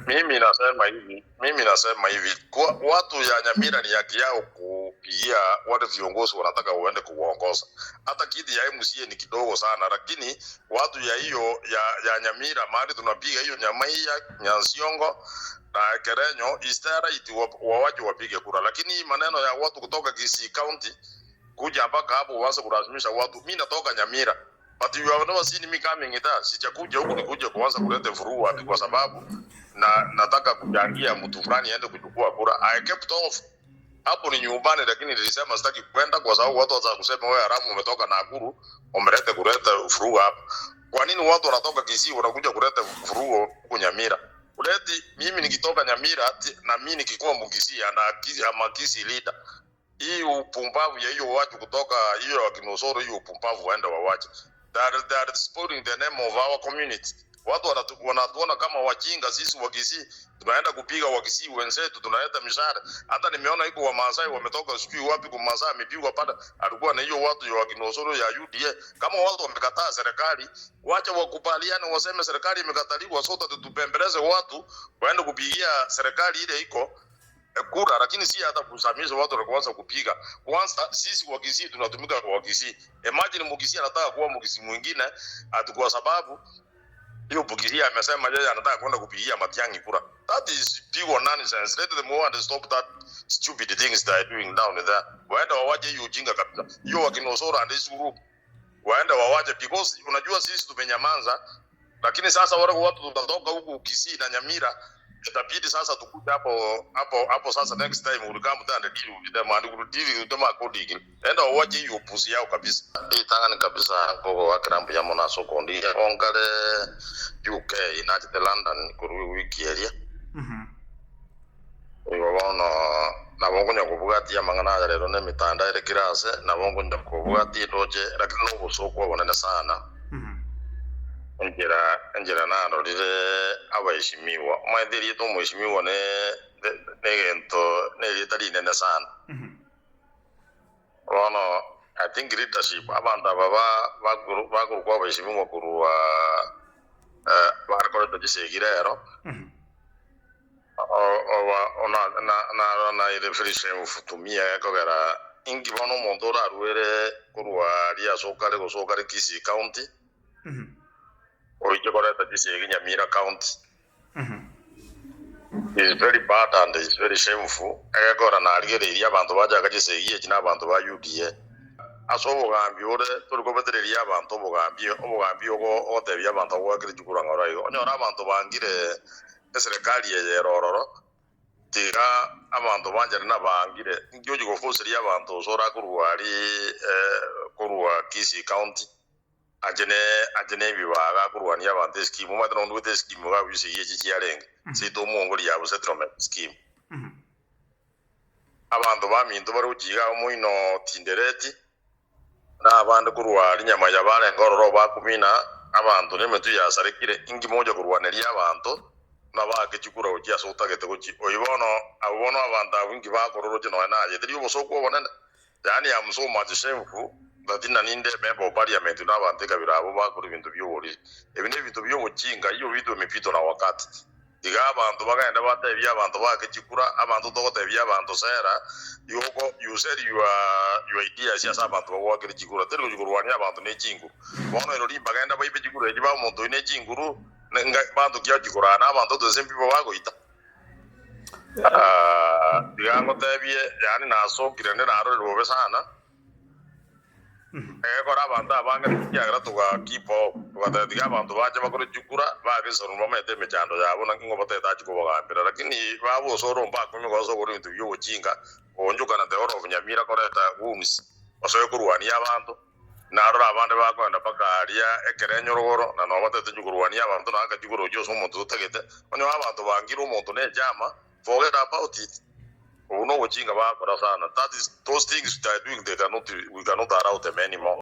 Mimi nasema hivi kwa watu ya Nyamira ni haki yao kupigia wale viongozi wanataka uende kuongoza. Hata kiti ya MCA ni kidogo sana, lakini watu ya hiyo ya Nyamira mahali tunapiga hiyo Nyamaiya, Nyansiongo na Kerenyo istara wawaje wapige kura. Lakini maneno ya watu kutoka Kisii County kuja mpaka hapo waanze kulazimisha watu. Mimi natoka Nyamira, but you have never seen me coming here. Sijakuja huku nikuje kuanza kuleta vurugu kwa sababu nataka kujangia mtu fulani aende kuchukua kura. I kept off. Hapo ni nyumbani, lakini nilisema sitaki kwenda kwa sababu watu wataanza kusema wewe haramu umetoka Nakuru umeleta kuleta vurugu hapa. Kwa nini watu wanatoka Kisii wanakuja kuleta vurugu huko Nyamira? Uleti mimi nikitoka Nyamira na mimi nikikuwa Mkisii na Kisii leader. Hii upumbavu ya hiyo watu kutoka hiyo wakinosoro hiyo upumbavu waende wawache. They are spoiling the name of our community. Watu wanatuona kama wajinga sisi wa Kisii. Tunaenda kupiga wa Kisii wenzetu, tunaleta mishahara. Hata nimeona iko wa Maasai wametoka sijui wapi kwa Maasai amepigwa pata. Alikuwa na hiyo watu ya kinosoro ya UDA. Kama watu wamekataa serikali, wacha wakubaliane waseme serikali imekataliwa, sote tutupembeleze watu waende kupigia serikali ile iko kura, lakini si hata kusamisha watu na kuanza kupiga. Kwanza sisi wa Kisii tunatumika kwa Kisii. Imagine Mkisii anataka kuwa Mkisii mwingine kwa sababu hiyo Mkisii amesema yeye anataka kwenda kupigia Matiang'i kura. That is pure nonsense. Let them go and stop that stupid things they are doing down there. Waenda wawaje hiyo ujinga kabisa. Hiyo wakinosora and this group. Waenda wawaje because unajua sisi tumenyamaza, lakini sasa wale watu tutatoka huku Kisii na Nyamira itabidi sasa tukuje hapo sasa next time ulikama tanda deal with them and we deal with them accordingly. Enda waje hiyo pusi yao kabisa. Itangani kabisa kwa wakrambu ya mona soko ndia ongale UK na the London kuru wiki area. Iwaona na bongonya kubugati ya mangana rero ne mitanda ile kirase na bongonya kubugati doje lakini no soko bonene sana. Njira na ndorire abaheshimiwa mwathiri to mheshimiwa ne gento ne litari nene sana. Ono I think leadership abanda baguru kwa abaheshimiwa kurua barako tujisegirero na ile frishe ufutumia kogera ingi bono mondora aruere kurua ria sokare Kisii County. Oije koreta Kisii Nyamira County. It's very bad and it's very shameful. Egora na arigereria abantu bajaga Kisii kina abantu ba UDA. Asobo gambi ore turiko betereria abantu obugambi ogo otebia abantu gwakire jukura ngoraigo. Onyora abantu bangire serikali ye rororo. Tira abantu banjere na bangire ngyoje go foseria abantu sora kurwa Kisii County. Ajene bibaga kurwania abantu scheme matano ndwe scheme ga bise yeji yarenge sito mongoli yabo settlement scheme abantu baminto barujiga muino tindereti na abandi kurwari nyama ya bare ngororo bakumina abantu nemetu yasarekire ingi moja kurwaneria abantu na bage chikura ujia so tagete gochi oyibono abono abantu abingi bakororo jino na je trio bosoko bonene yani am so much shameful. Batina ninde member of parliament na abantu kabirabo bakuru ibintu by'uburi ebine bintu by'umukinga iyo bidu mipito na wakati diga abantu bagaenda batebya abantu bakekikura abantu togotebya abantu sera you said your ideas ya abantu bagwakira kikura tero kukurwanya abantu n'ekingu bono ero limbaga bayibe kikura ejiba omuntu n'ekinguru bantu kya kikura na abantu tozembi bagoita diga ngotebye yani nasokire ne narore bobe sana. Kora abantu abanga kiyagra tuga kipo wadadiga abantu baje bakore jukura bage sorumba mete mechando yabo nango bateta chiko bagambira lakini babo sorumba kumwe kwa sokoro bintu byo bukinga onjuka na teoro Nyamira koreta wounds basoye kurwani abantu narora abande bakwenda bakaria Kerenyo rogoro na no batete jukurwani abantu naka jukuro jo somuntu tagete onyo abantu bangira umuntu ne jama forget about it. Uno wajinga bakora sana. That is those things they are doing we cannot allow them anymore.